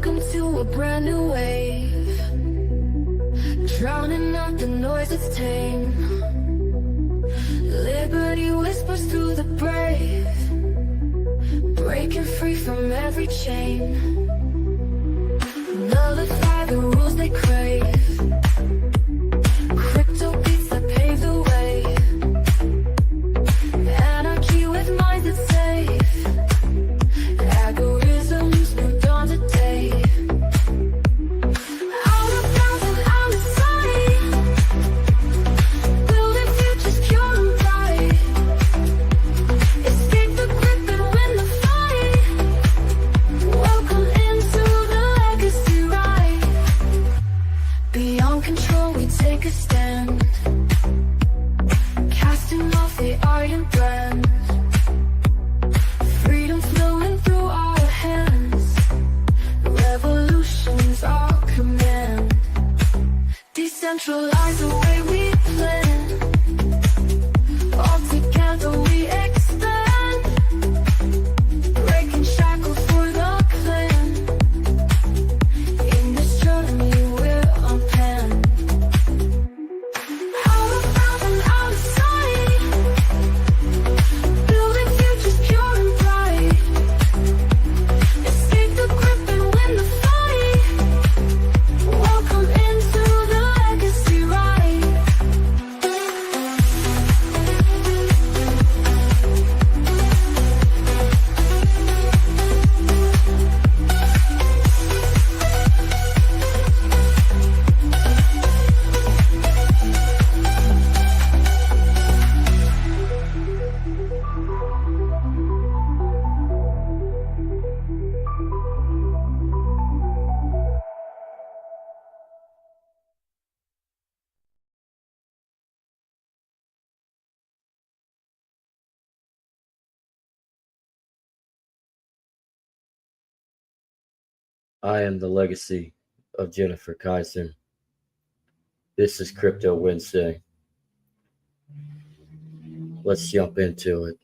Welcome to a brand new wave, drowning out the noise that's tame. Liberty whispers through the brave, breaking free from every chain. Nullify the rules they crave, crypto beats that pave the way. Anarchy with minds that's safe, algorithms new dawn today. Out of bounds and out of sight, building futures pure and bright. Escape the grip and win the fight. Welcome into the legacy ride. Beyond control we take a stand, casting off the iron brand. Freedom flowing through our hands, revolution's our command. Decentralize the way we plan, all together we expand. Breaking shackles for the clan, in this journey we're unpanned. Out of bounds and out of sight, building futures pure and bright. Escape the grip and win the fight. Welcome into the legacy ride. I am the legacy of Jennifer Kaiser. This is Crypto Wednesday. Let's jump into it.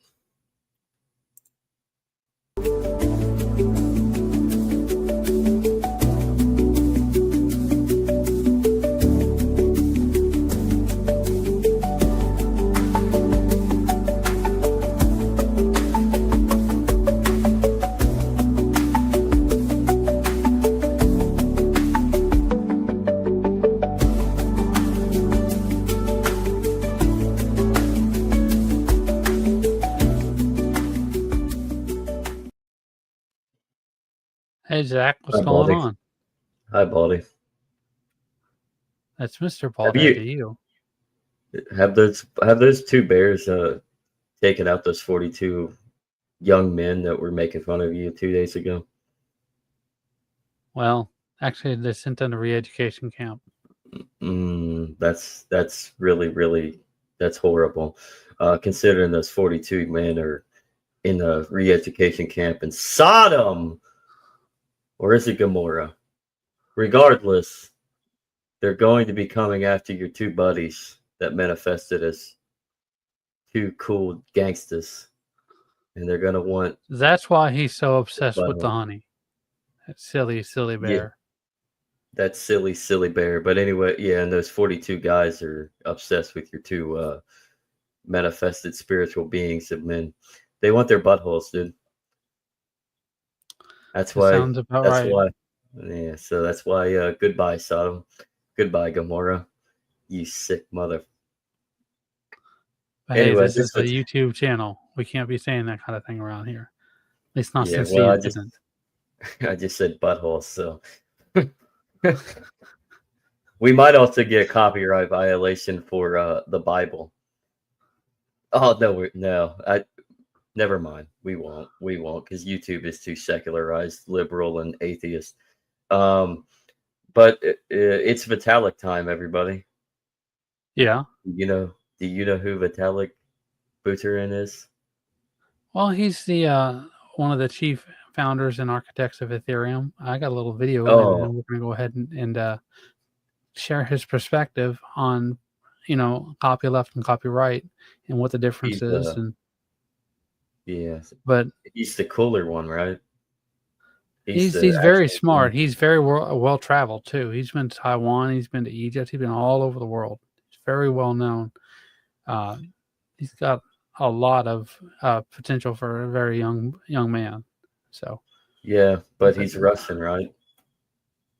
Hey, Zach, what's Hi, going Baldy. on? Hi, Baldy. That's Mr. Have Baldy you to you. have those two bears taken out those 42 young men that were making fun of you 2 days ago? Well, actually, they sent them to re-education camp. That's really that's horrible. Considering those 42 men are in a re-education camp in Sodom, or is it Gomorrah? Regardless, they're going to be coming after your two buddies that manifested as two cool gangsters, and they're gonna want That's why he's so obsessed with the butthole. honey. That silly Yeah, bear. that silly bear. But anyway, yeah, and those 42 guys are obsessed with your two manifested spiritual beings of men. They want their buttholes, dude. That's That why. sounds about That's right. why. Yeah. So that's why. Goodbye, Sodom. Goodbye, Gomorrah. You sick mother. But hey, Anyway, this is this a was YouTube channel. We can't be saying that kind of thing around here. At least not yeah. since Well, the incident. I just said butthole, so we might also get a copyright violation for the Bible. Oh no, never mind. We won't because YouTube is too secularized, liberal, and atheist. But it's Vitalik time, everybody. Yeah. Do you know who Vitalik Buterin is? Well, he's the one of the chief founders and architects of Etherum. I got a little video of him, Oh, and we're going to go ahead and share his perspective on, copyleft and copyright and what the difference he's is. yeah, But he's the cooler one, right? He's the very actual smart. He's very well traveled too. He's been to Taiwan. He's been to Egypt. He's been all over the world. He's very well known. He's got a lot of potential for a very young man. So yeah, but he's Russian, right?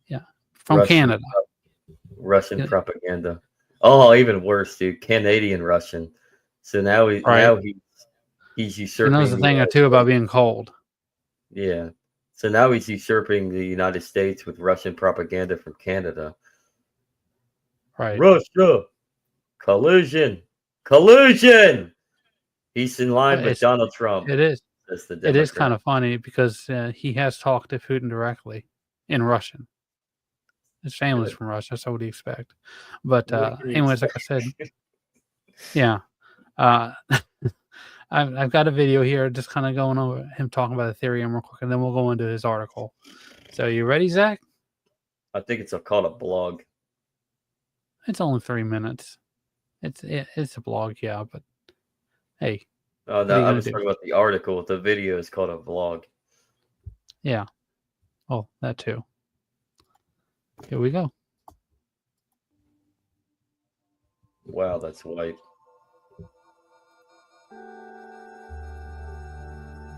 yeah, from Russian, Canada. Russian Yeah. propaganda. Oh, even worse, dude. Canadian Russian. So now Right. he's He usurping knows a the thing or United two about States. being cold. Yeah. So now he's usurping the United States with Russian propaganda from Canada. Right. Russia. Collusion. Collusion. He's in line with It's Donald Trump. it is That's the it is Democrat. kind of funny because he has talked to Putin directly in Russian. His family's Good. from Russia, so what do you expect? But What can you anyways, like I said, yeah. I've got a video here just kind of going over him talking about Ethereum real quick, and then we'll go into his article. So you ready, Zach? I think it's called a blog. It's only 3 minutes. It's a blog, yeah, but hey. Oh, What are no, you I gonna was do? talking about the article. The video is called a vlog. Yeah. Oh, that too. Here we go. Wow, that's white.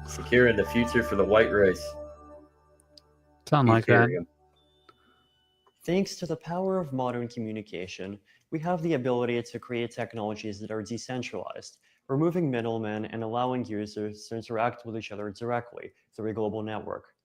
Securing the future for the white race. Something like that. Ethereum. Thanks to the power of modern communication, we have the ability to create technologies that are decentralized, removing middlemen and allowing users to interact with each other directly through a global network.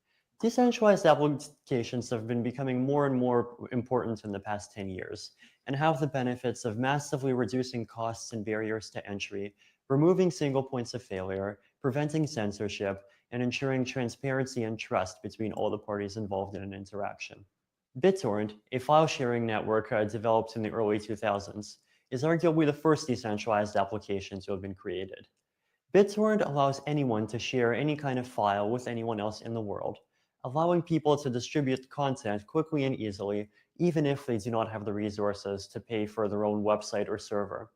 Decentralized applications have been becoming more and more important in the past 10 years and have the benefits of massively reducing costs and barriers to entry, removing single points of failure, preventing censorship, and ensuring transparency and trust between all the parties involved in an interaction. BitTorrent, a file-sharing network developed in the early 2000s, is arguably the first decentralized application to have been created. BitTorrent allows anyone to share any kind of file with anyone else in the world, allowing people to distribute content quickly and easily, even if they do not have the resources to pay for their own website or server.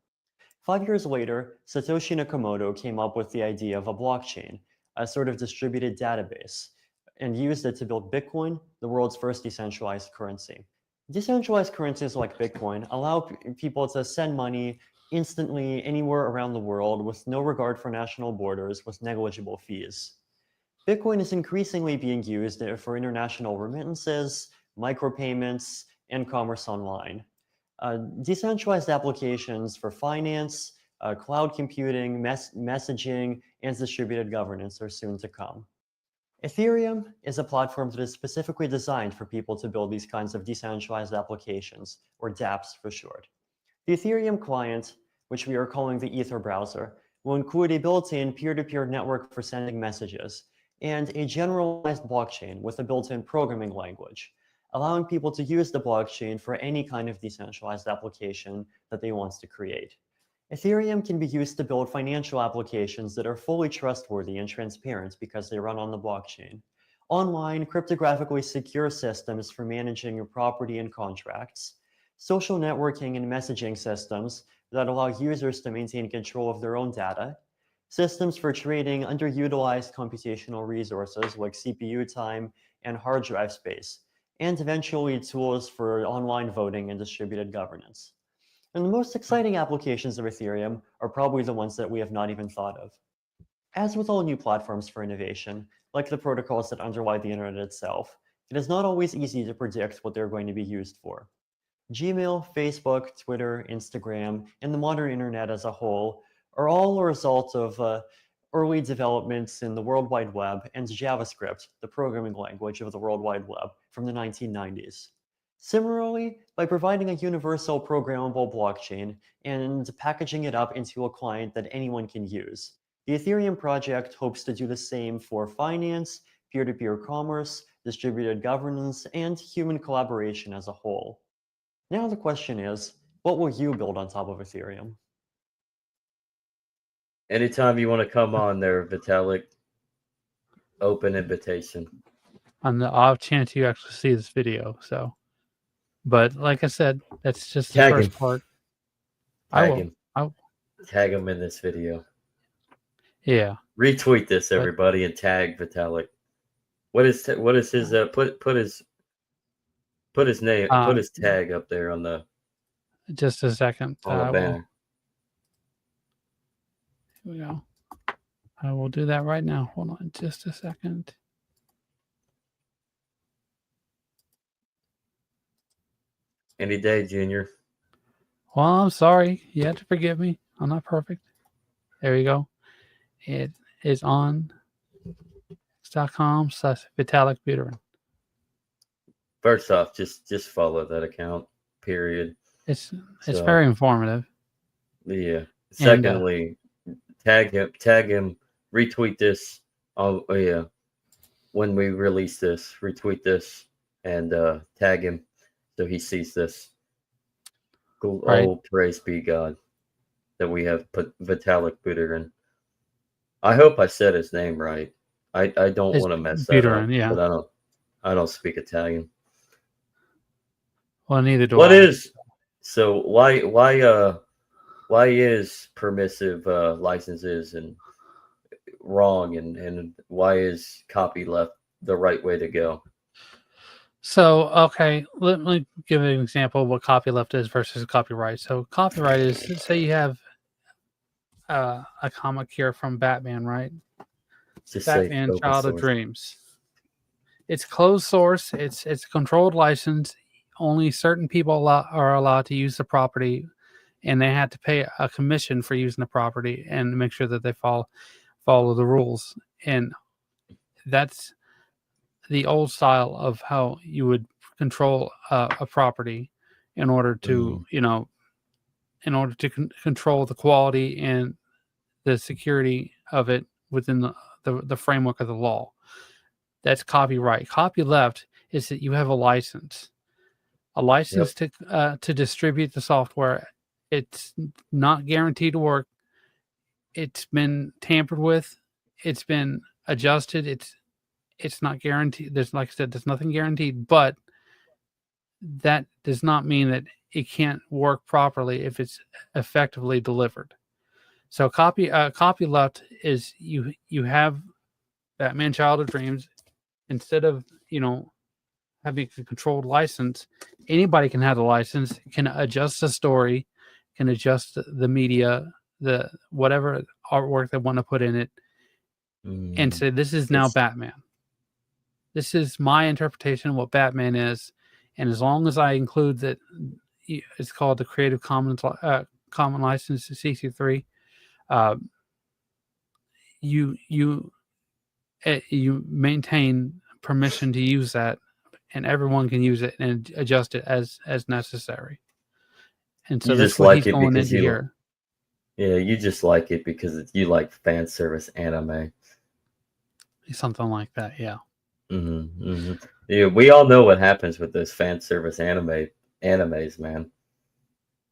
5 years later, Satoshi Nakamoto came up with the idea of a blockchain, a sort of distributed database, and used it to build Bitcoin, the world's first decentralized currency. Decentralized currencies like Bitcoin allow people to send money instantly anywhere around the world with no regard for national borders with negligible fees. Bitcoin is increasingly being used for international remittances, micropayments, and commerce online. Decentralized applications for finance, cloud computing, messaging, and distributed governance are soon to come. Ethereum is a platform that is specifically designed for people to build these kinds of decentralized applications, or dApps for short. The Ethereum client, which we are calling the Ether browser, will include a built-in peer-to-peer network for sending messages and a generalized blockchain with a built-in programming language, allowing people to use the blockchain for any kind of decentralized application that they want to create. Ethereum can be used to build financial applications that are fully trustworthy and transparent because they run on the blockchain. Online, cryptographically secure systems for managing your property and contracts. Social networking and messaging systems that allow users to maintain control of their own data. Systems for trading underutilized computational resources like CPU time and hard drive space. And eventually tools for online voting and distributed governance. And the most exciting applications of Ethereum are probably the ones that we have not even thought of. As with all new platforms for innovation, like the protocols that underlie the internet itself, it is not always easy to predict what they're going to be used for. Gmail, Facebook, Twitter, Instagram, and the modern internet as a whole are all a result of early developments in the World Wide Web and JavaScript, the programming language of the World Wide Web, from the 1990s. Similarly, by providing a universal programmable blockchain and packaging it up into a client that anyone can use, the Ethereum project hopes to do the same for finance, peer-to-peer commerce, distributed governance, and human collaboration as a whole. Now the question is, what will you build on top of Ethereum? Anytime you want to come on there, Vitalik, open invitation. On the off chance you actually see this video, so. But like I said, that's just the Tag first him. part. Tag him. I will. Tag him in this video. Yeah. Retweet this, everybody, and tag Vitalik. What is his put his name, put his tag up there on the Just a second. banner. Here we go. I will do that right now. Hold on just a second. Any day, Junior. Well, I'm sorry. You have to forgive me. I'm not perfect. There you go. It is on x.com/Vitalik Buterin. First off, just follow that account. Period. It's very informative. Yeah. Secondly, tag him, retweet this. Oh yeah. When we release this, retweet this and tag him so he sees this. Right. Oh, praise be God that we have put Vitalik Buterin. I hope I said his name right. I don't want to mess that Buterin, up. yeah. But I don't speak Italian. Well, neither do What I. is so why is permissive licenses and wrong and why is copyleft the right way to go? So, okay, let me give an example of what copyleft is versus copyright. So, copyright is, say you have a comic here from Batman, right? Just Batman say open Child of source. Dreams. It's closed source. It's a controlled license. Only certain people are allowed to use the property, and they have to pay a commission for using the property and make sure that they follow the rules. And that's the old style of how you would control a property in order to, control the quality and the security of it within the framework of the law. That's copyright. Copyleft is that you have a license to distribute the software. It's not guaranteed to work. It's been tampered with. It's been adjusted. It's not guaranteed. Like I said, there's nothing guaranteed, but that does not mean that it can't work properly if it's effectively delivered. So copyleft is you have Batman Child of Dreams. Instead of having a controlled license, anybody can have the license, can adjust the story, can adjust the media, the whatever artwork they want to put in it, and say this is now Batman. This is my interpretation of what Batman is, and as long as I include that, it's called the Creative Commons Common License CC3. You maintain permission to use that, and everyone can use it and adjust it as necessary. And so that's what he's going into here. Yeah, you just like it because you like fan service anime. Something like that, yeah. Yeah, we all know what happens with those fan service animes, man.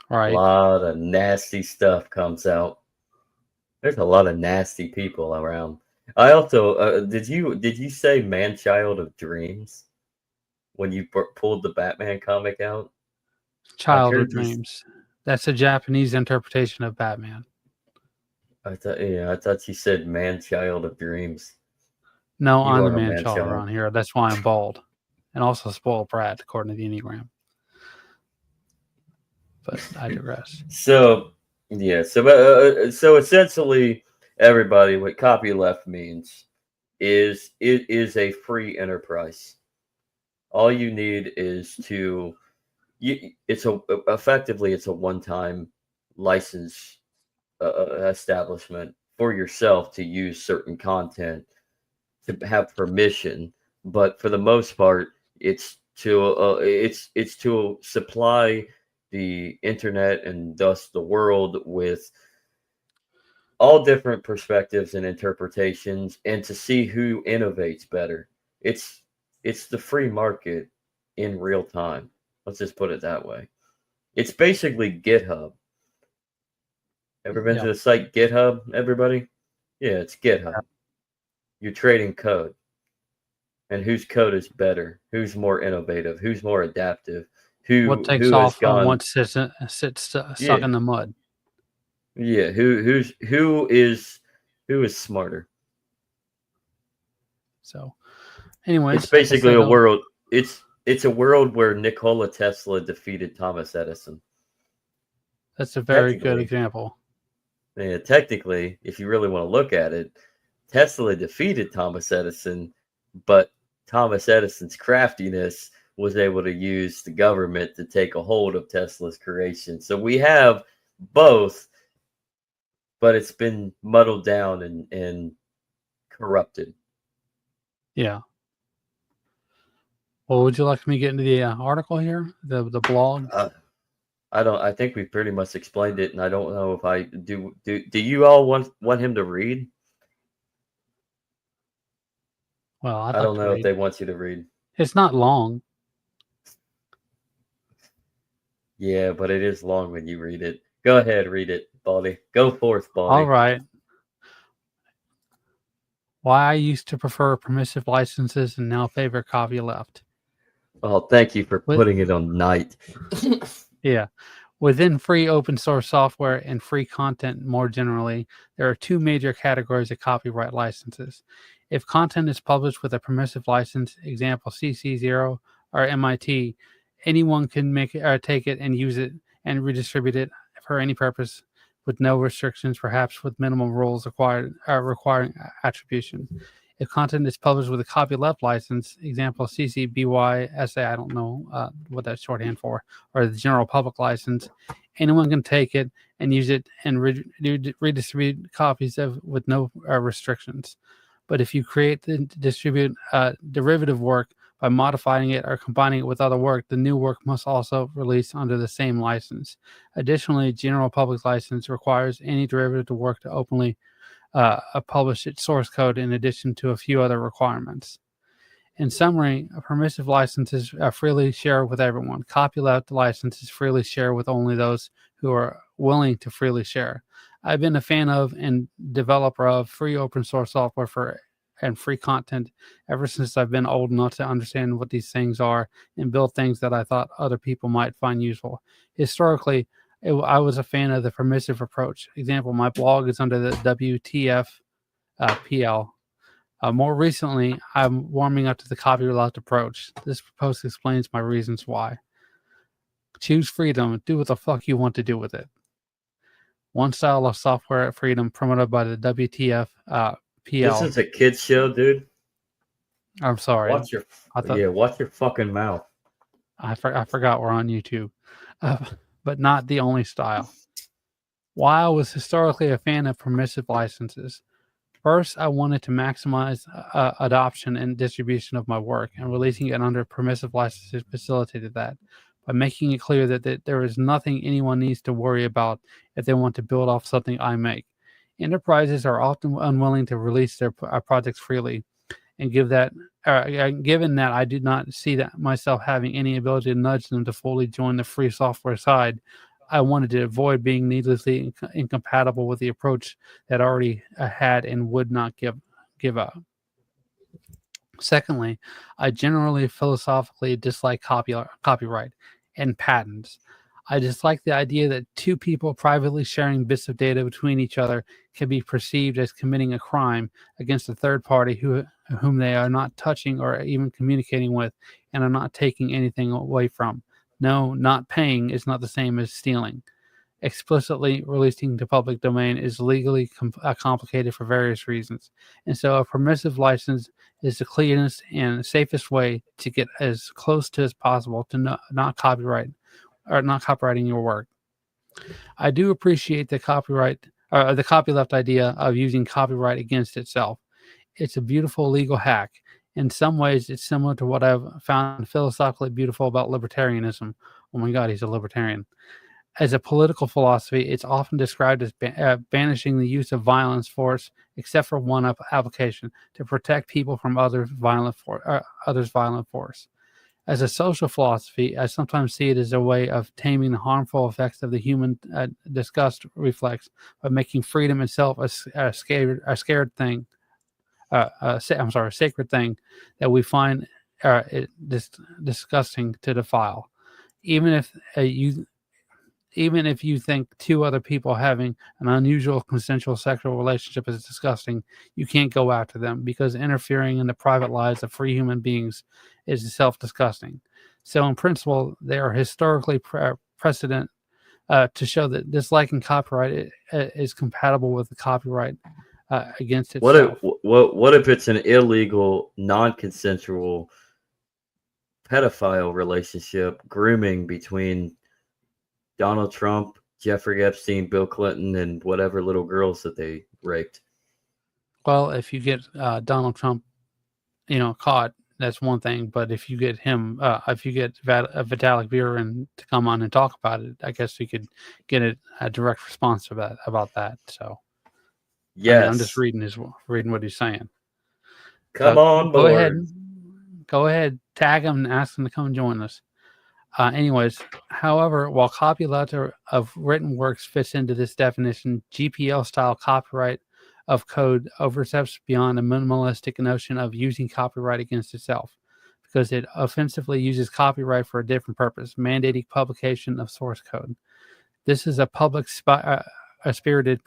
Right. A lot of nasty stuff comes out. There's a lot of nasty people around. I also did you say Man-Child of Dreams when you pulled the Batman comic out? Child of Dreams. That's a Japanese interpretation of Batman. I thought you said Man-Child of Dreams. No, I'm the man-child around here. That's why I'm bald, and also spoiled brat according to the Enneagram. But I digress. So essentially, everybody, what copyleft means is it is a free enterprise. All you need is it's a one-time license establishment for yourself to use certain content, to have permission, but for the most part, it's to supply the internet and thus the world with all different perspectives and interpretations, and to see who innovates better. It's the free market in real time. Let's just put it that way. It's basically GitHub. Ever been to the site GitHub, everybody? Yeah, it's GitHub. Yeah. You're trading code. And whose code is better? Who's more innovative? Who's more adaptive? What takes off on what sits stuck in the mud? Yeah, who is smarter? So, Anyways, It's basically a world. It's a world where Nikola Tesla defeated Thomas Edison. That's a very good Technically. example. Yeah, technically, if you really want to look at it, Tesla defeated Thomas Edison, but Thomas Edison's craftiness was able to use the government to take a hold of Tesla's creation. So we have both, but it's been muddled down and corrupted. Yeah. Well, would you like me to get into the article here, the blog? I think we pretty much explained it, and I don't know if I do. Do you all want him to read? Well, I don't know if they want you to read. It's not long. Yeah, but it is long when you read it. Go ahead, read it, Baldy. Go forth, Baldy. All right. Why I used to prefer permissive licenses and now favor copyleft. Oh, thank you for putting it on night. Yeah. Within free open source software and free content more generally, there are two major categories of copyright licenses. If content is published with a permissive license, example CC0 or MIT, anyone can take it and use it and redistribute it for any purpose with no restrictions, perhaps with minimum rules requiring attribution. If content is published with a copyleft license, example CC BY SA, I don't know what that's shorthand for, or the general public license, anyone can take it and use it and redistribute copies with no restrictions. But if you create and distribute derivative work by modifying it or combining it with other work, the new work must also release under the same license. Additionally, general public license requires any derivative work to openly publish its source code in addition to a few other requirements. In summary, permissive licenses freely share with everyone. Copyleft licenses freely share with only those who are willing to freely share. I've been a fan of and developer of free open source software and free content ever since I've been old enough to understand what these things are and build things that I thought other people might find useful. Historically, I was a fan of the permissive approach. Example, my blog is under the WTF PL. More recently, I'm warming up to the copyleft approach. This post explains my reasons why. Choose freedom. Do what the fuck you want to do with it. One style of software freedom promoted by the WTF PL. This is a kid's show, dude. I'm sorry. Watch your fucking mouth. I forgot we're on YouTube. But not the only style. Why I was historically a fan of permissive licenses. First, I wanted to maximize adoption and distribution of my work, and releasing it under permissive licenses facilitated that by making it clear that there is nothing anyone needs to worry about if they want to build off something I make. Enterprises are often unwilling to release their projects freely, and given that I did not see that myself having any ability to nudge them to fully join the free software side, I wanted to avoid being needlessly incompatible with the approach that I already had and would not give up. Secondly, I generally philosophically dislike copyright and patents. I dislike the idea that two people privately sharing bits of data between each other can be perceived as committing a crime against a third party whom they are not touching or even communicating with and are not taking anything away from. No, not paying is not the same as stealing. Explicitly releasing to public domain is legally complicated for various reasons, and so a permissive license is the cleanest and safest way to get as close to as possible to not copyrighting your work. I do appreciate the copyleft idea of using copyright against itself. It's a beautiful legal hack. In some ways, it's similar to what I've found philosophically beautiful about libertarianism. Oh my God, he's a libertarian. As a political philosophy, it's often described as banishing the use of violence force, except for one application, to protect people from others' violent force. As a social philosophy, I sometimes see it as a way of taming the harmful effects of the human disgust reflex by making freedom itself a sacred thing that we find disgusting to defile. Even even if you think two other people having an unusual consensual sexual relationship is disgusting, you can't go after them because interfering in the private lives of free human beings is self-disgusting. So in principle, they are historically precedent to show that disliking copyright is compatible with the copyright against itself. What if it's an illegal, non-consensual pedophile relationship, grooming between Donald Trump, Jeffrey Epstein, Bill Clinton, and whatever little girls that they raped? Well, if you get Donald Trump, caught, that's one thing. But if you get him, if you get Vitalik Buterin to come on and talk about it, I guess we could get a direct response to that about that. So, Yes, I'm just reading what he's saying. Come on board. Go ahead, tag him and ask him to come and join us. Anyways, however, while copyleft of written works fits into this definition, GPL-style copyright of code oversteps beyond a minimalistic notion of using copyright against itself, because it offensively uses copyright for a different purpose, mandating publication of source code. This is a public spirited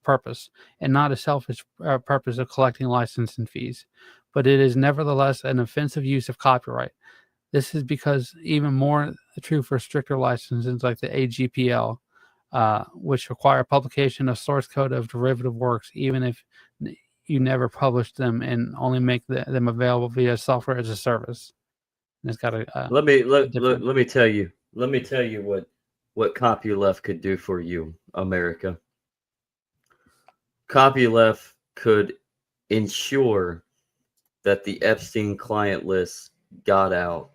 purpose, and not a selfish purpose of collecting licensing fees, but it is nevertheless an offensive use of copyright. This is because even more true for stricter licenses like the AGPL, which require publication of source code of derivative works, even if you never publish them and only make them available via software as a service. And it's got let me tell you what Copyleft could do for you, America. Copyleft could ensure that the Epstein client list got out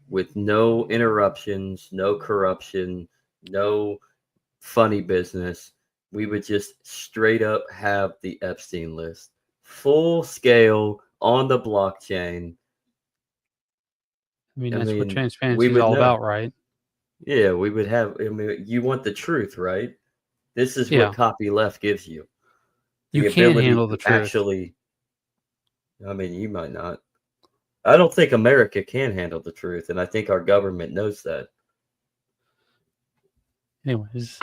with no interruptions, no corruption, no funny business. We would just straight up have the Epstein list, full scale on the blockchain. That's what transparency is all about, right? Yeah, we would have. You want the truth, right? This is what Copyleft gives you. You can't handle the truth. Actually, you might not. I don't think America can handle the truth, and I think our government knows that. Anyways,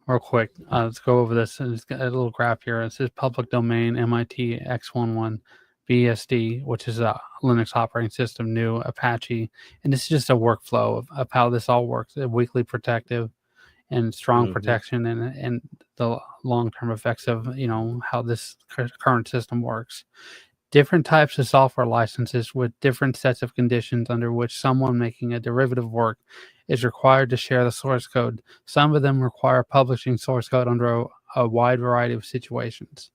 real quick, let's go over this. It's got a little graph here. It says public domain MIT X11 BSD, which is a Linux operating system, new Apache, and this is just a workflow of how this all works. A weekly protective and strong protection, and the long-term effects of how this current system works. Different types of software licenses with different sets of conditions under which someone making a derivative work is required to share the source code. Some of them require publishing source code under a wide variety of situations.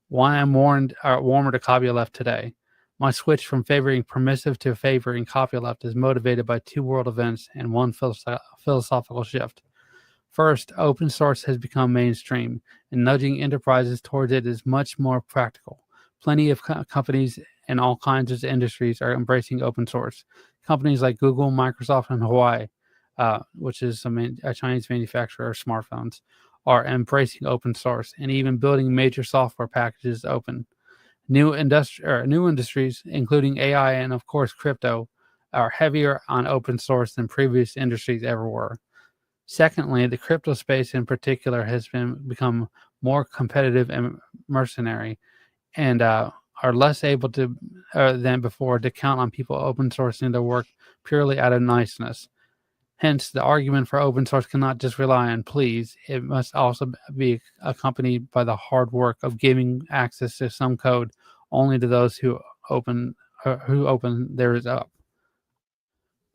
Why I'm warmer to copyleft today. My switch from favoring permissive to favoring copyleft is motivated by two world events and one philosophical shift. First, open source has become mainstream, and nudging enterprises towards it is much more practical. Plenty of companies in all kinds of industries are embracing open source. Companies like Google, Microsoft, and Huawei, which is a Chinese manufacturer of smartphones, are embracing open source and even building major software packages open. New industries, including AI and, of course, crypto, are heavier on open source than previous industries ever were. Secondly, the crypto space in particular has become more competitive and mercenary, and are less able to than before to count on people open sourcing their work purely out of niceness. Hence, the argument for open source cannot just rely on pleas. It must also be accompanied by the hard work of giving access to some code only to those who open theirs up.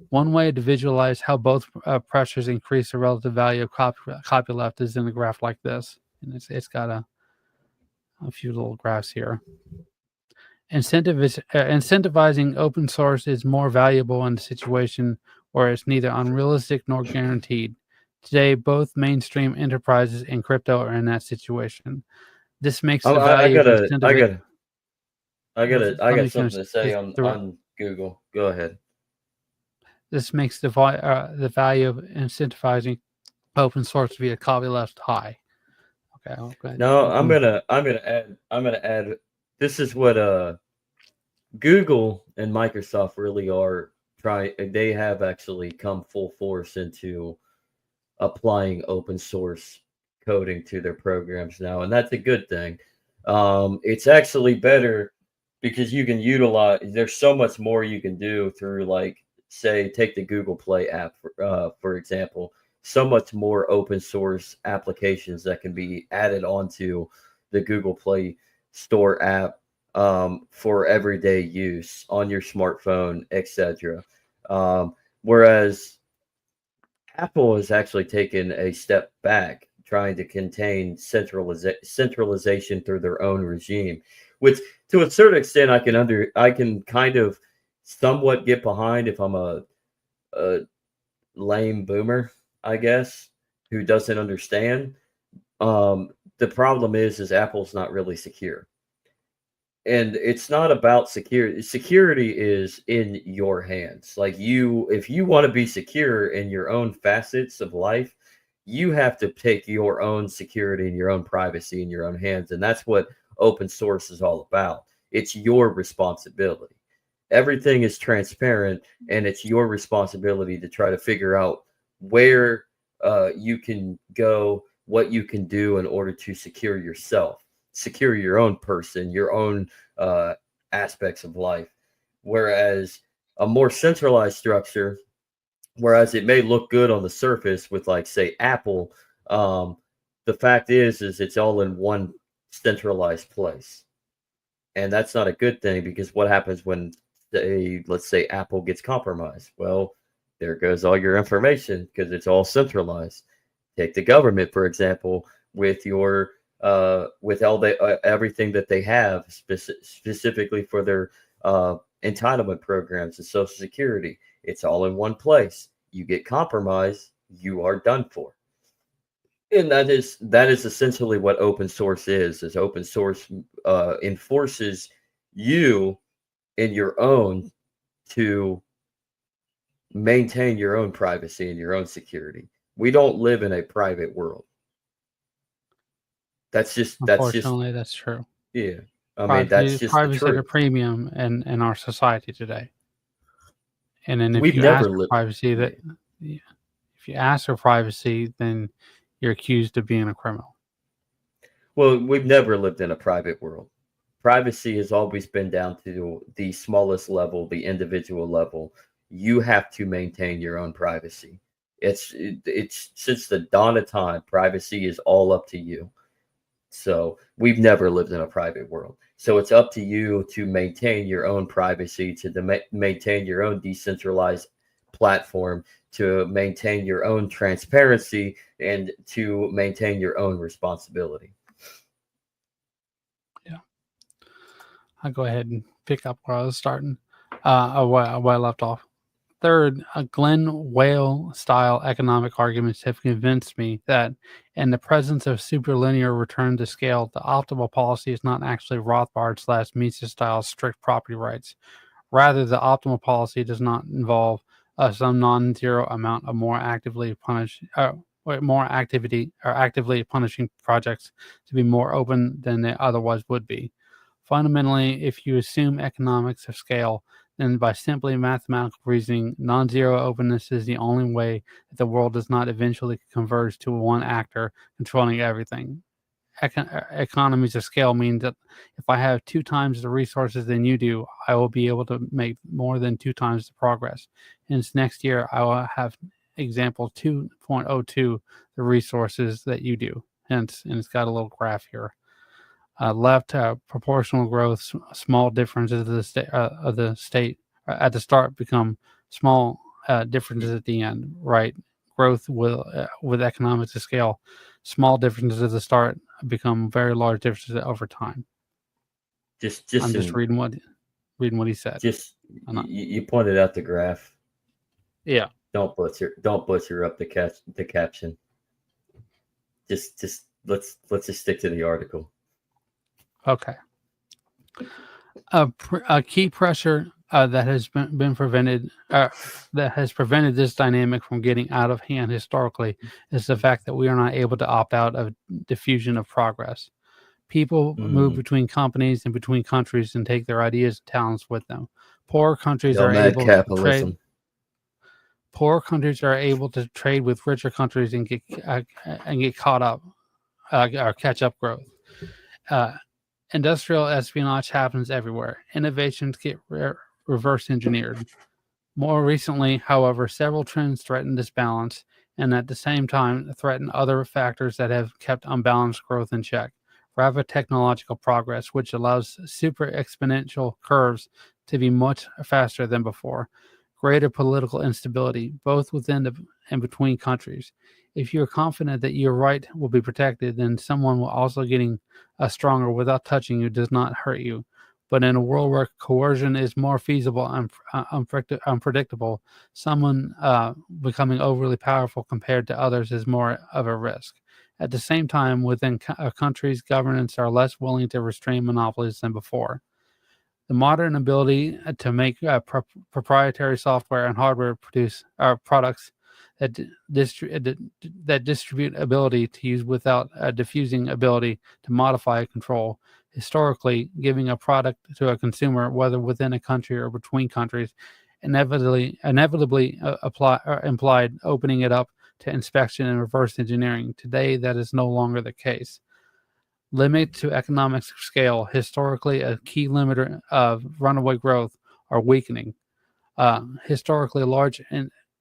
One way to visualize how both pressures increase the relative value of copyleft is in a graph like this. And it's got a few little graphs here. Incentivizing open source is more valuable in a situation where it's neither unrealistic nor guaranteed. Today, both mainstream enterprises and crypto are in that situation. This makes the value I got something to say on Google. Go ahead. This makes the value of incentivizing open source via copyleft high. Okay. Okay. No, I'm gonna add. This is what Google and Microsoft really are trying. They have actually come full force into applying open source coding to their programs now, and that's a good thing. It's actually better because you can utilize. There's so much more you can do through, like, say, take the Google Play app for example. So much more open source applications that can be added onto the Google Play Store app for everyday use on your smartphone, etc. Whereas Apple has actually taken a step back, trying to contain centralization through their own regime, which to a certain extent I can kind of somewhat get behind if I'm a lame boomer, I guess, who doesn't understand. The problem is Apple's not really secure. And it's not about security. Security is in your hands. Like, if you want to be secure in your own facets of life, you have to take your own security and your own privacy in your own hands. And that's what open source is all about. It's your responsibility. Everything is transparent, and it's your responsibility to try to figure out where you can go, what you can do in order to secure yourself, secure your own person, your own aspects of life. Whereas a more centralized structure, whereas it may look good on the surface with, like, say, Apple, the fact is it's all in one centralized place. And that's not a good thing, because what happens when, let's say Apple gets compromised? Well, there goes all your information because it's all centralized. Take the government, for example, with your with all everything that they have specifically for their entitlement programs and Social Security. It's all in one place. You get compromised, you are done for. And that is essentially what open source is open source enforces you in your own to maintain your own privacy and your own security. We don't live in a private world. Unfortunately, that's true. Yeah. I mean, that's just privacy the at a truth. premium in our society today. And then if We've you never ask for lived. privacy, if you ask for privacy, then you're accused of being a criminal. Well, we've never lived in a private world. Privacy has always been down to the smallest level, the individual level. You have to maintain your own privacy. It's since the dawn of time, privacy is all up to you. So we've never lived in a private world. So it's up to you to maintain your own privacy, to maintain your own decentralized platform, to maintain your own transparency, and to maintain your own responsibility. Yeah. I'll go ahead and pick up where I was starting, where I left off. Third, Glenn Whale-style economic arguments have convinced me that in the presence of superlinear return to scale, the optimal policy is not actually Rothbard/Mises-style strict property rights. Rather, the optimal policy does not involve some non-zero amount of actively punishing projects to be more open than they otherwise would be. Fundamentally, if you assume economics of scale, then by simply mathematical reasoning, non-zero openness is the only way that the world does not eventually converge to one actor controlling everything. Economies of scale mean that if I have 2 times the resources than you do, I will be able to make more than 2 times the progress. Hence, next year I will have example 2.02 the resources that you do. Hence, and it's got a little graph here. Left proportional growth, small differences of the state at the start become small differences at the end. Right, growth with economics of scale, small differences at the start become very large differences over time. I'm just reading what he said. Just you pointed out the graph. Yeah. Don't butcher up the caption. Just let's just stick to the article. Okay. A key pressure that has been prevented that has prevented this dynamic from getting out of hand historically is the fact that we are not able to opt out of diffusion of progress. People move between companies and between countries and take their ideas and talents with them. Poor countries are able to trade. Poor countries are able to trade with richer countries and get caught up or catch up growth. Industrial espionage happens everywhere. Innovations get reverse engineered. More recently, however, several trends threaten this balance and at the same time threaten other factors that have kept unbalanced growth in check. Rapid technological progress, which allows super exponential curves to be much faster than before. Greater political instability, both within and between countries. If you're confident that your right will be protected, then someone will also getting stronger without touching you does not hurt you. But in a world where coercion is more feasible and unpredictable, someone becoming overly powerful compared to others is more of a risk. At the same time, within countries, governments are less willing to restrain monopolies than before. The modern ability to make proprietary software and hardware produce products that distribute ability to use without a diffusing ability to modify control. Historically, giving a product to a consumer, whether within a country or between countries, inevitably implied opening it up to inspection and reverse engineering. Today, that is no longer the case. Limit to economic scale, historically a key limiter of runaway growth, are weakening. Historically, large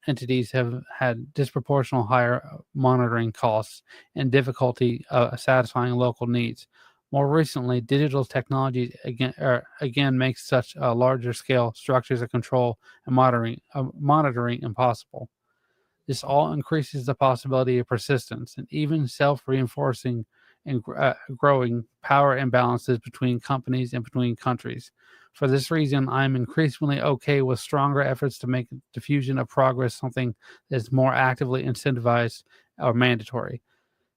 entities have had disproportional higher monitoring costs and difficulty satisfying local needs. More recently, digital technology again makes such larger scale structures of control and monitoring impossible. This all increases the possibility of persistence and even self-reinforcing and growing power imbalances between companies and between countries. For this reason, I'm increasingly okay with stronger efforts to make diffusion of progress something that is more actively incentivized or mandatory.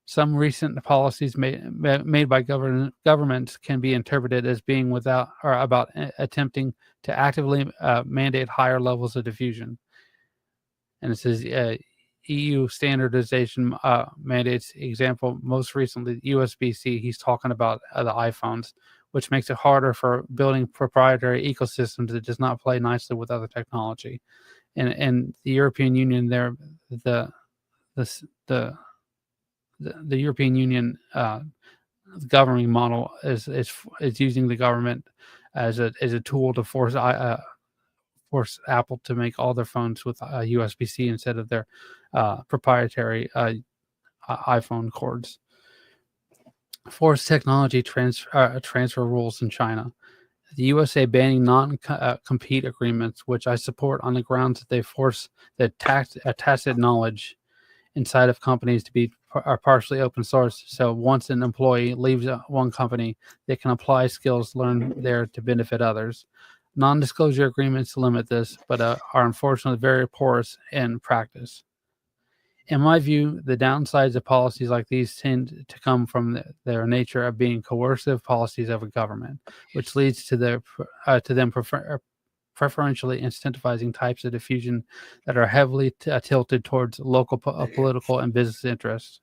Some recent policies made by governments can be interpreted as being without or about attempting to actively mandate higher levels of diffusion. And it says EU standardization mandates. Example, most recently, USB-C. He's talking about the iPhones, which makes it harder for building proprietary ecosystems that does not play nicely with other technology. And the European Union, the European Union governing model is using the government as a tool to force Apple to make all their phones with USB-C instead of their proprietary iPhone cords. Forced technology transfer rules in China. The USA banning non-compete agreements, which I support on the grounds that they force the tacit knowledge inside of companies to be partially open source. So once an employee leaves one company, they can apply skills learned there to benefit others. Non-disclosure agreements limit this, but are unfortunately very porous in practice. In my view, the downsides of policies like these tend to come from their nature of being coercive policies of a government, which leads to them preferentially incentivizing types of diffusion that are heavily tilted towards local political and business interests.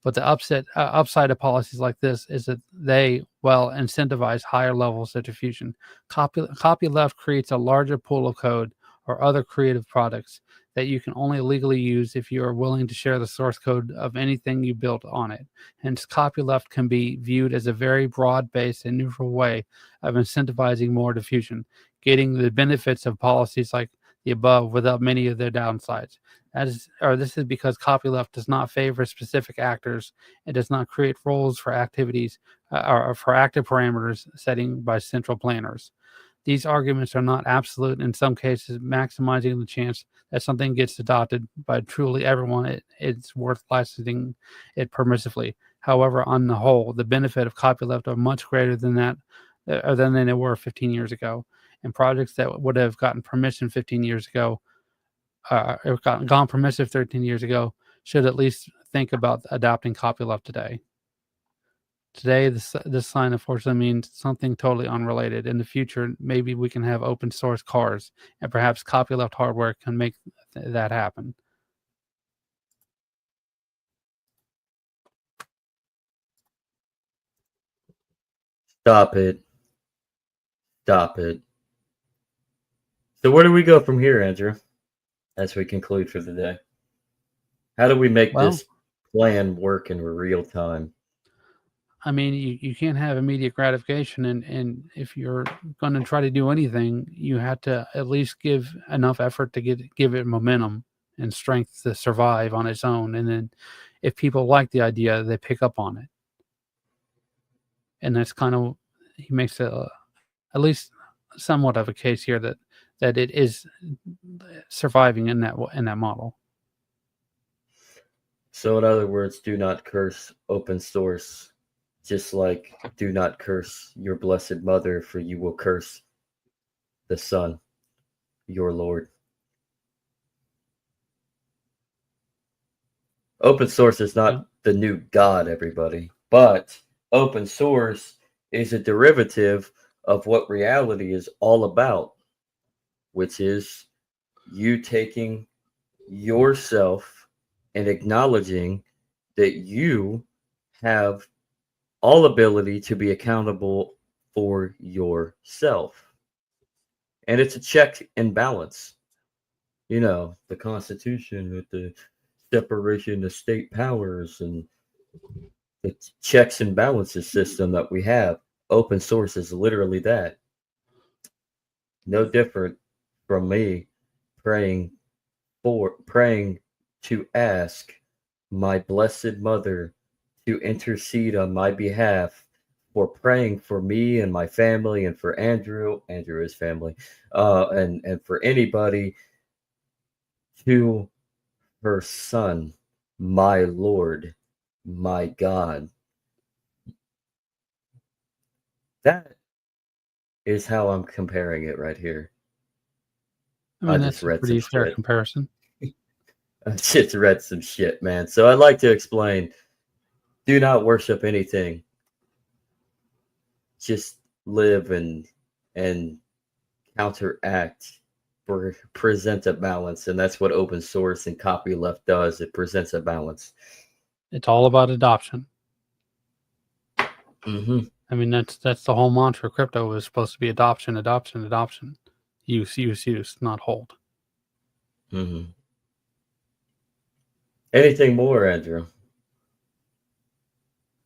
But the upside of policies like this is that they, incentivize higher levels of diffusion. Copyleft creates a larger pool of code or other creative products that you can only legally use if you are willing to share the source code of anything you built on it. Hence, copyleft can be viewed as a very broad-based and neutral way of incentivizing more diffusion, getting the benefits of policies like the above without many of their downsides. This is because copyleft does not favor specific actors. It does not create roles for activities or for active parameters setting by central planners. These arguments are not absolute. In some cases, maximizing the chance that something gets adopted by truly everyone, it's worth licensing it permissively. However, on the whole, the benefit of copyleft are much greater than they were 15 years ago. And projects that would have gotten permission 15 years ago, or gone permissive 13 years ago, should at least think about adopting copyleft today. Today, this sign unfortunately means something totally unrelated. In the future, maybe we can have open source cars, and perhaps copyleft hardware can make that happen. Stop it. Stop it. So where do we go from here, Andrew? as we conclude for the day? How do we make Well, this plan work in real time? I mean, you can't have immediate gratification, and if you're going to try to do anything, you have to at least give enough effort to give it momentum and strength to survive on its own. And then, if people like the idea, they pick up on it, and that's kind of he makes at least somewhat of a case here that it is surviving in that model. So, in other words, do not curse open source, just like do not curse your blessed mother, for you will curse the Son, your Lord. Open source is not the new God, everybody, but open source is a derivative of what reality is all about, which is you taking yourself and acknowledging that you have all ability to be accountable for yourself. And it's a check and balance. You know, the Constitution with the separation of state powers and the checks and balances system that we have. Open source is literally that. No different from me praying to ask my blessed mother to intercede on my behalf, for praying for me and my family, and for Andrew, his family, and for anybody, to her Son, my Lord, my God. That is how I'm comparing it right here. I mean, I that's just a read pretty some fair shit. comparison. I just read some shit, man. So I'd like to explain: do not worship anything. Just live and counteract, or present a balance, and that's what open source and Copyleft does. It presents a balance. It's all about adoption. Mm-hmm. I mean, that's the whole mantra of crypto is supposed to be adoption, adoption, adoption. Use, not hold. Mm-hmm. Anything more, Andrew?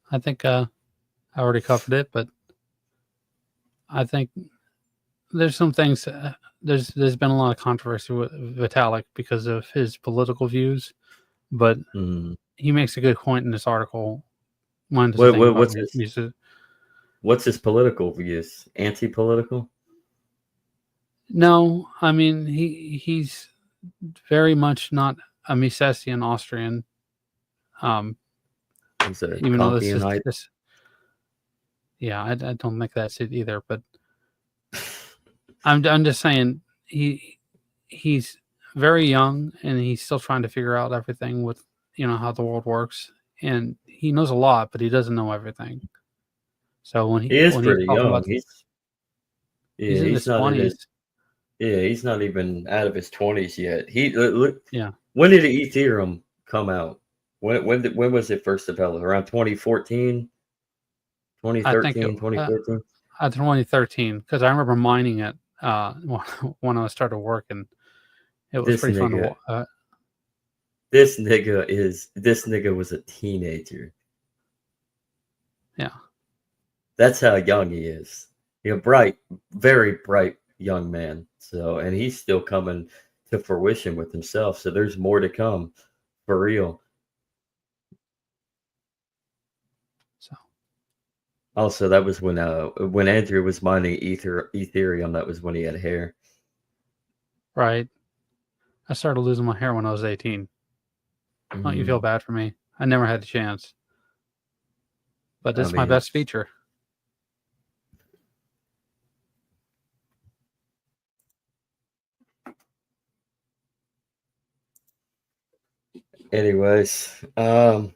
I think I already covered it, but I think there's some things. There's been a lot of controversy with Vitalik because of his political views, but Mm-hmm. he makes a good point in this article. One does What, think about what's his music. what's his political views? Anti-political? No, I mean he's very much not a Misesian Austrian. He's a Even though Compianite. yeah, I don't think that's it either. But I'm just saying he's very young and he's still trying to figure out everything with how the world works, and he knows a lot, but he doesn't know everything. So when He is he's pretty talking young. about he's in his Not in his 20s. he's not even out of his 20s yet. Look, Yeah, when did the Etherum come out? When was it first developed? Around 2014, I think 2013, 2014? 2013 because I remember mining it when I started working. It was This pretty fun to nigga, this nigga was a teenager. yeah. That's how young he is. He's a bright, very bright young man. So, and he's still coming to fruition with himself. So there's more to come, for real. So Also, that was when Andrew was mining Ethereum. That was when he had hair. right, I started losing my hair when I was 18. Don't you feel bad for me? I never had a chance, but I it's my mean, best feature. anyways, what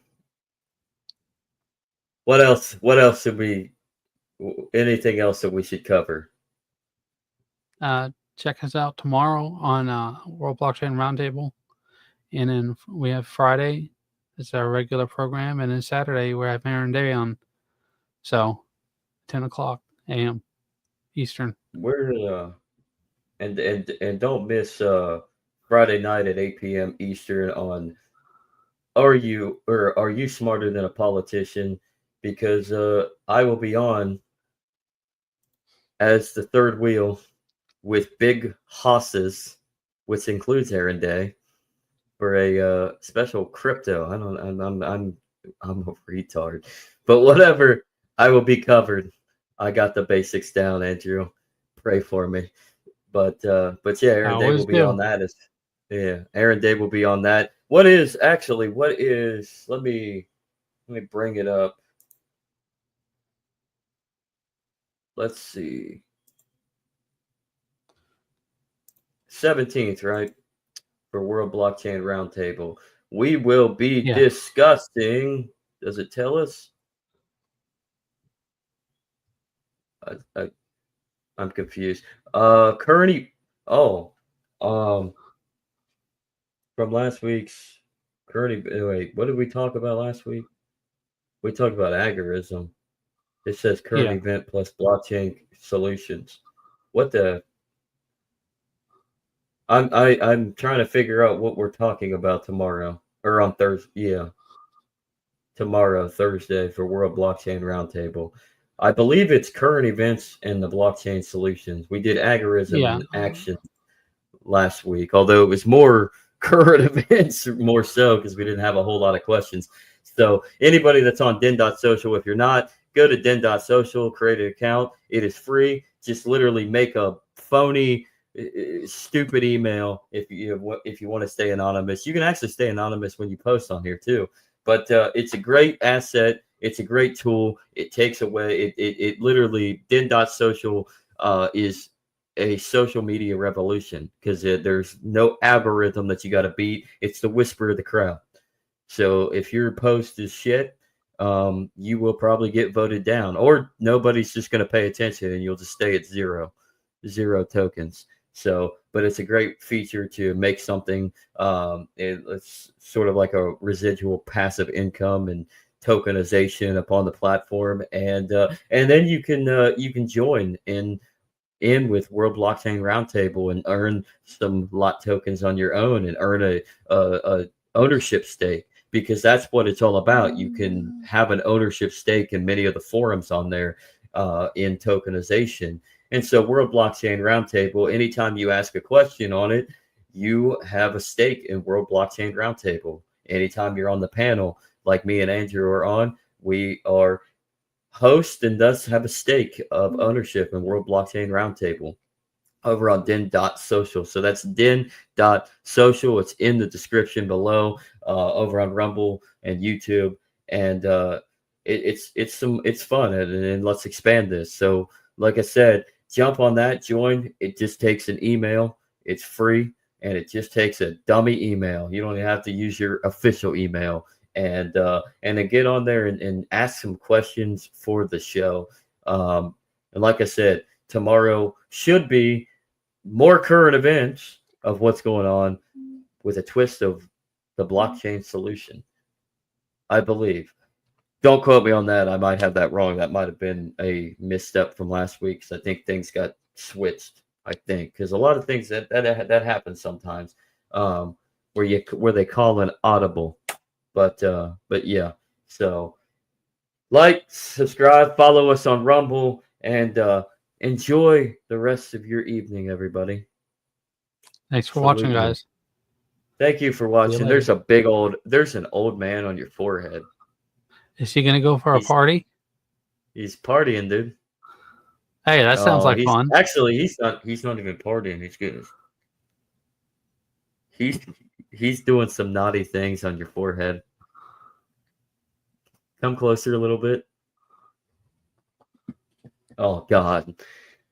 else? What else should we? Anything else that we should cover? Check us out tomorrow on World Blockchain Roundtable, and then we have Friday. It's our regular program, and then Saturday we have Aaron Day on. So, 10 o'clock a.m. Eastern. We're and don't miss Friday night at 8 p.m. Eastern on Are You Smarter Than a Politician? Because I will be on as the third wheel with Big Hosses, which includes Aaron Day, for a special crypto. I'm a retard, but whatever. I will be covered. I got the basics down, Andrew. Pray for me. But yeah, Aaron Day will be on that. Aaron Day will be on that. What is let me bring it up. Let's see. 17th, right? For World Blockchain Roundtable. We will be discussing. Does it tell us? I'm confused. From last week's wait, what did we talk about last week? We talked about agorism. It says current event plus blockchain solutions. What the? I'm trying to figure out what we're talking about tomorrow or on Thursday. Yeah, tomorrow, Thursday, for World Blockchain Roundtable. I believe it's current events and the blockchain solutions. We did agorism and action last week, although it was more current events, more so because we didn't have a whole lot of questions. So anybody that's on Den.social, if you're not, go to Den.social, create an account. It is free. Just literally make a phony, stupid email if you want to stay anonymous. You can actually stay anonymous when you post on here too. But it's a great asset. It's a great tool. It takes away, it literally, Den.social is a social media revolution because there's no algorithm that you got to beat. It's the whisper of the crowd. So if your post is shit, you will probably get voted down, or nobody's just going to pay attention and you'll just stay at zero tokens. So, but it's a great feature to make something. It's sort of like a residual passive income and tokenization upon the platform, and then you can join in with World Blockchain Roundtable and earn some lot tokens on your own and earn a ownership stake, because that's what it's all about. You can have an ownership stake in many of the forums on there in tokenization. And so World Blockchain Roundtable, anytime you ask a question on it, you have a stake in World Blockchain Roundtable. Anytime you're on the panel, like me and Andrew are on, we are host and thus have a stake of ownership in World Blockchain Roundtable over on Den.social. So that's Den.social. It's in the description below over on Rumble and YouTube. And it's fun, and let's expand this. So like I said, jump on that, join. It just takes an email. It's free, and it just takes a dummy email. You don't even have to use your official email. And then get on there and ask some questions for the show. And like I said, tomorrow should be more current events of what's going on with a twist of the blockchain solution, I believe. Don't quote me on that. I might have that wrong. That might have been a misstep from last week, because I think things got switched. I think because a lot of things that happens sometimes, where they call an audible. But yeah. So like, subscribe, follow us on Rumble, and enjoy the rest of your evening, everybody. Thanks for watching, guys. Thank you for watching. There's an old man on your forehead. Is he gonna go for a party? He's partying, dude. Hey, that sounds like fun. Actually, he's not even partying. He's good. He's doing some naughty things on your forehead. Come closer a little bit. Oh God.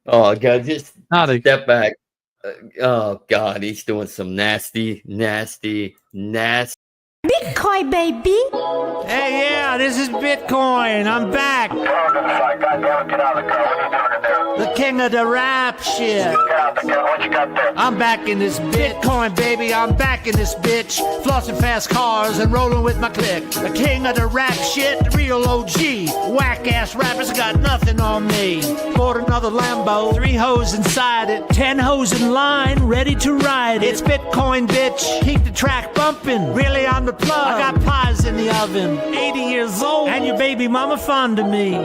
Just step back. Oh God, he's doing some nasty. Bitcoin, baby. Hey, yeah, this is Bitcoin. I'm back. The king of the rap shit. I'm back in this Bitcoin, baby, I'm back in this bitch. Flossing fast cars and rolling with my clique. The king of the rap shit, the real OG. Whack ass rappers got nothing on me. Bought another Lambo, 3 hoes inside it, 10 hoes in line, ready to ride it. It's Bitcoin, bitch, keep the track bumping. Really on the plug, I got pies in the oven. 80 years old, and your baby mama fond of me.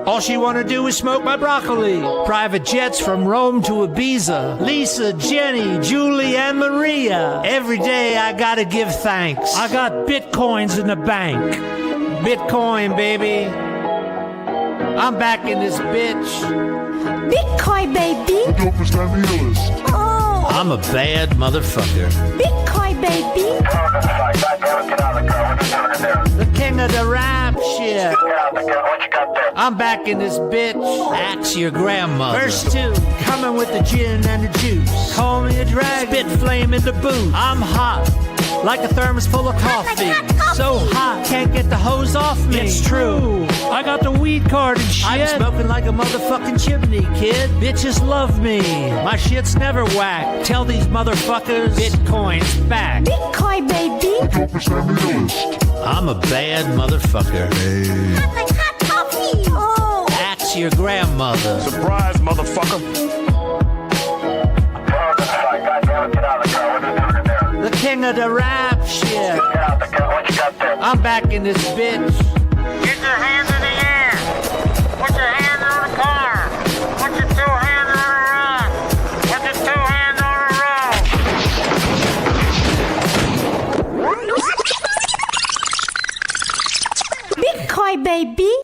All she wanna do is smoke my broccoli. Private jets from Rome to Ibiza. Lisa, Jenny, Julie, and Maria. Every day I gotta give thanks. I got Bitcoins in the bank. Bitcoin, baby. I'm back in this bitch. Bitcoin, baby. Oh, I'm a bad motherfucker. Bitcoin, baby. The king of the rap shit. I'm back in this bitch. Axe your grandmother. Verse 2, coming with the gin and the juice. Call me a drag, spit flame in the booth. I'm hot, like a thermos full of coffee. So hot, can't get the hose off me. It's true, I got the weed card and shit. I'm smoking like a motherfucking chimney, kid. Bitches love me, my shit's never whack. Tell these motherfuckers, Bitcoin's back. Bitcoin, baby. I'm a bad motherfucker. Hot like hot coffee. Oh, Axe your grandmother. Surprise, motherfucker. The king of the rap shit. I'm back in this bitch. Get your hands in the air. Put your hands on the car. Put your 2 hands on the run. Put your 2 hands on the road. Bitcoin, baby.